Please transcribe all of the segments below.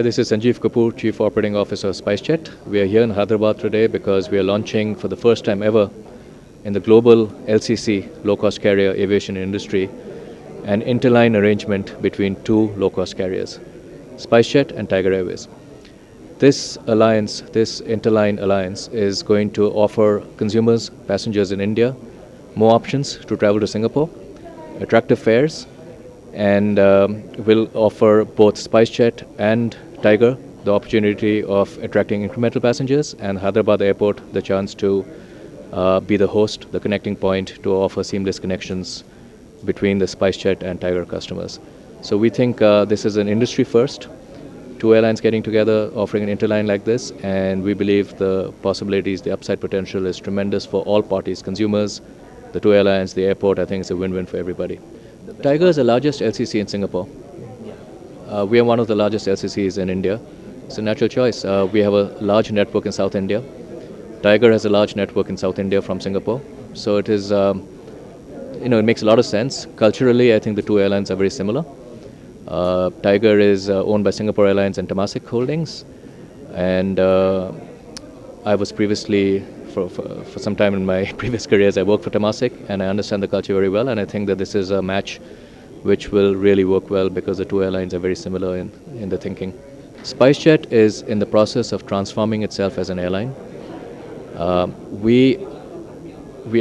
This is Sanjeev Kapoor, Chief Operating Officer of SpiceJet. We are here in Hyderabad today because we are launching for the first time ever in the global LCC, low-cost carrier aviation industry, an interline arrangement between two low-cost carriers, SpiceJet and Tiger Airways. This alliance, this interline alliance, is going to offer consumers, passengers in India, more options to travel to Singapore, attractive fares, and will offer both SpiceJet and Tiger the opportunity of attracting incremental passengers, and Hyderabad Airport the chance to be the host, the connecting point to offer seamless connections between the SpiceJet and Tiger customers. So we think this is an industry first, two airlines getting together, offering an interline like this, and we believe the possibilities, the upside potential is tremendous for all parties, consumers, the two airlines, the airport. I think it's a win-win for everybody. Tiger is the largest LCC in Singapore. We are one of the largest LCCs in India. It's a natural choice. We have a large network in South India. Tiger has a large network in South India from Singapore. So it is, it makes a lot of sense. Culturally, I think the two airlines are very similar. Tiger is owned by Singapore Airlines and Temasek Holdings. And I was previously, for some time in my previous careers, I worked for Temasek, and I understand the culture very well. And I think that this is a match which will really work well because the two airlines are very similar in the thinking. SpiceJet is in the process of transforming itself as an airline. We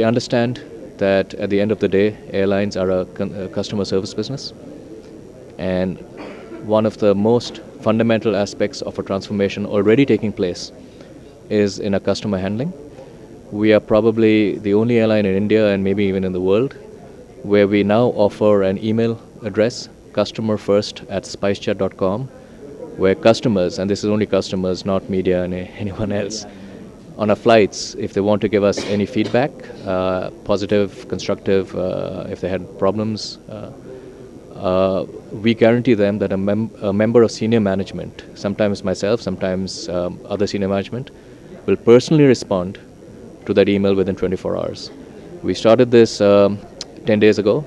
understand that at the end of the day, airlines are a customer service business. And one of the most fundamental aspects of a transformation already taking place is in a customer handling. We are probably the only airline in India and maybe even in the world where we now offer an email address, customerfirst@spicejet.com, where customers, and this is only customers, not media and anyone else, on our flights, if they want to give us any feedback, positive, constructive, if they had problems, we guarantee them that a member of senior management, sometimes myself, sometimes other senior management, will personally respond to that email within 24 hours. We started this 10 days ago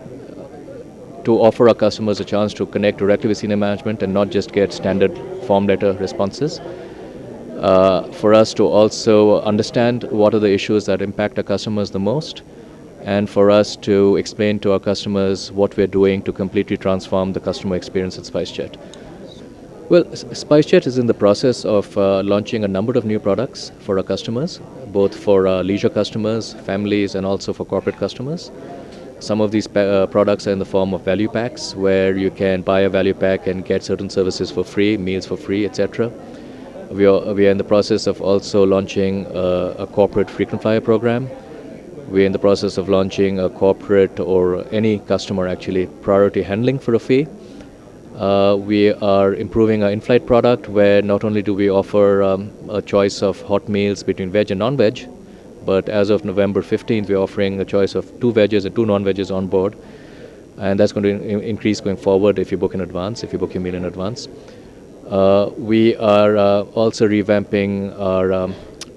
to offer our customers a chance to connect directly with senior management and not just get standard form letter responses. For us to also understand what are the issues that impact our customers the most, and for us to explain to our customers what we're doing to completely transform the customer experience at SpiceJet. Well, SpiceJet is in the process of launching a number of new products for our customers, both for leisure customers, families, and also for corporate customers. Some of these products are in the form of value packs, where you can buy a value pack and get certain services for free, meals for free, etc. We are in the process of also launching a corporate frequent flyer program. We're in the process of launching a corporate or any customer actually priority handling for a fee. We are improving our in-flight product, where not only do we offer a choice of hot meals between veg and non-veg, but as of November 15th, we're offering a choice of 2 veggies and 2 non-veggies on board. And that's going to increase going forward if you book in advance, if you book your meal in advance. We are also revamping our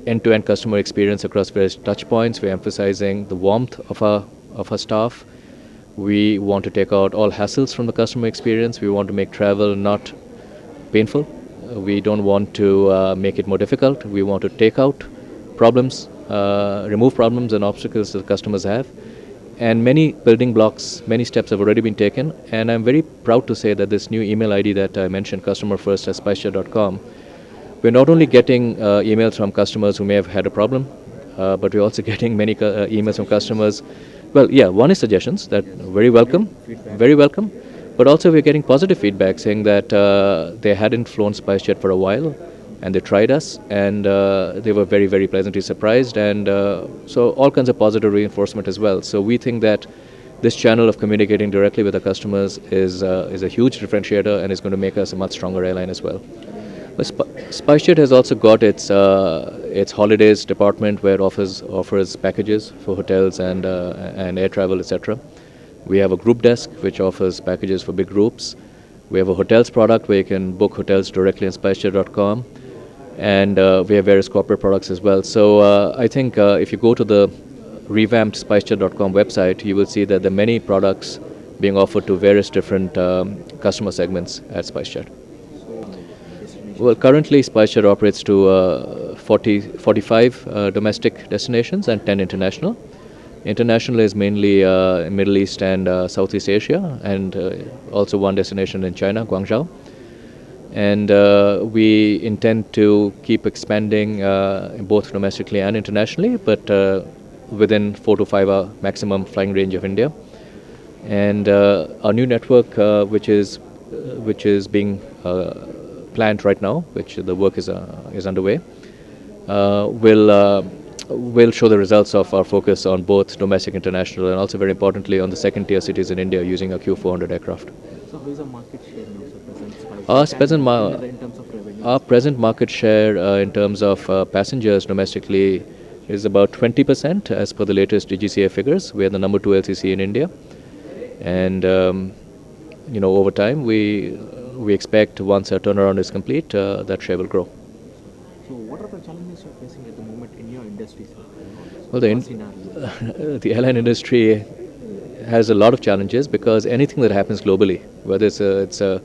end-to-end customer experience across various touch points. We're emphasizing the warmth of our staff. We want to take out all hassles from the customer experience. We want to make travel not painful. We don't want to make it more difficult. We want to take out problems, remove problems and obstacles that customers have. And many building blocks, many steps have already been taken. And I'm very proud to say that this new email ID that I mentioned, customerfirst@spicejet.com, we're not only getting emails from customers who may have had a problem, but we're also getting many emails from customers. Well, yeah, one is suggestions that very welcome, very welcome. But also we're getting positive feedback saying that they hadn't flown SpiceJet for a while, and they tried us, and they were very, very pleasantly surprised. And so all kinds of positive reinforcement as well. So we think that this channel of communicating directly with the customers is a huge differentiator and is going to make us a much stronger airline as well. But SpiceJet has also got its holidays department, where it offers packages for hotels and air travel, etc. We have a group desk which offers packages for big groups. We have a hotels product where you can book hotels directly on SpiceJet.com. And we have various corporate products as well. So I think if you go to the revamped SpiceJet.com website, you will see that there are many products being offered to various different customer segments at SpiceJet. Well, currently SpiceJet operates to 45 domestic destinations and 10 international. International is mainly Middle East and Southeast Asia, and also one destination in China, Guangzhou. And we intend to keep expanding both domestically and internationally, but within 4 to 5 hour maximum flying range of India. And our new network, which is being planned right now, which the work is underway, will show the results of our focus on both domestic, international, and also very importantly on the second tier cities in India using a Q400 aircraft. So how is the market share now, sir, present Spice? Our And present ma- in terms of revenue? Our present market share in terms of passengers domestically is about 20% as per the latest DGCA figures. We are the number 2 LCC in India, and over time we expect once our turnaround is complete, that share will grow. So what are the challenges you're facing at the moment in your industry, sir? Well, the Scenario. the airline industry has a lot of challenges because anything that happens globally, whether it's a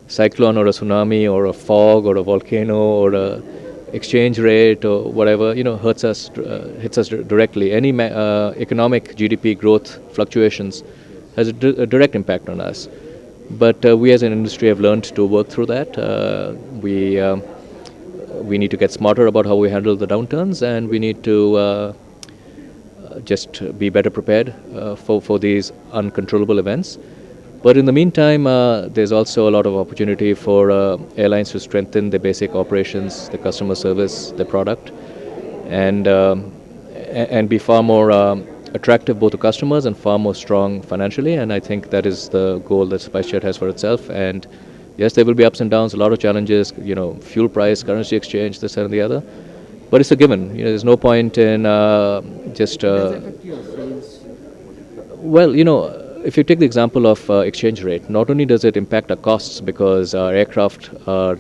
cyclone or a tsunami or a fog or a volcano or a exchange rate or whatever, hits us directly. Any economic GDP growth fluctuations has a direct impact on us. But we as an industry have learned to work through that. We need to get smarter about how we handle the downturns, and we need to just be better prepared for these uncontrollable events. But in the meantime, there's also a lot of opportunity for airlines to strengthen their basic operations, the customer service, the product, and be far more attractive both to customers and far more strong financially. And I think that is the goal that SpiceJet has for itself. And yes, there will be ups and downs, a lot of challenges, fuel price, currency exchange, this and the other. But it's a given. There's no point in just. Does it affect your sales? Well, if you take the example of exchange rate, not only does it impact our costs because our aircraft are,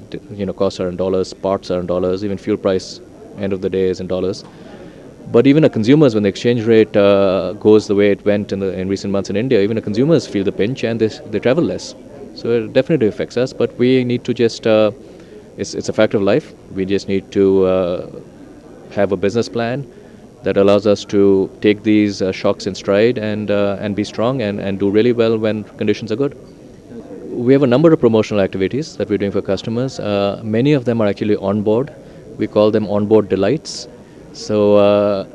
costs are in dollars, parts are in dollars, even fuel price, end of the day, is in dollars. But even our consumers, when the exchange rate goes the way it went in recent months in India, even our consumers feel the pinch and they travel less. So it definitely affects us. But we need to just, it's a fact of life. We just need to have a business plan that allows us to take these shocks in stride and be strong and do really well when conditions are good. We have a number of promotional activities that we're doing for customers. Many of them are actually on board. We call them onboard delights. So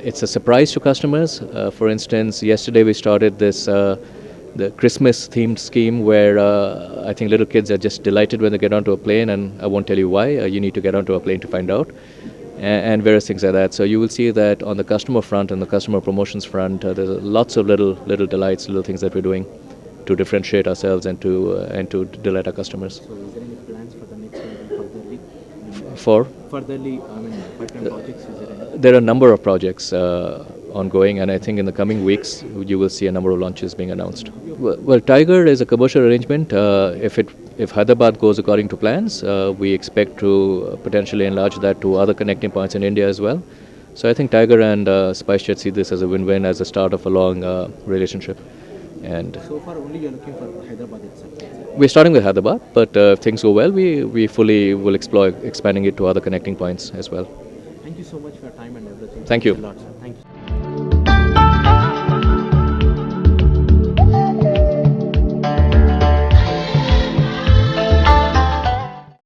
it's a surprise to customers. For instance, yesterday we started the Christmas themed scheme where I think little kids are just delighted when they get onto a plane, and I won't tell you why. You need to get onto a plane to find out. And various things like that. So you will see that on the customer front and the customer promotions front, there's lots of little delights, little things that we're doing to differentiate ourselves and to delight our customers. So is there any plans for the next year furtherly? Furtherly, Pipeline projects, is there any? there are a number of projects ongoing, and I think in the coming weeks you will see a number of launches being announced. Well, Tiger is a commercial arrangement. If Hyderabad goes according to plans, we expect to potentially enlarge that to other connecting points in India as well. So I think Tiger and SpiceJet see this as a win-win, as a start of a long relationship. And So far only you're looking for Hyderabad itself. we're starting with Hyderabad, but if things go well, we fully will explore expanding it to other connecting points as well. Thank you so much for your time and everything. Thank you. Thanks a lot, sir.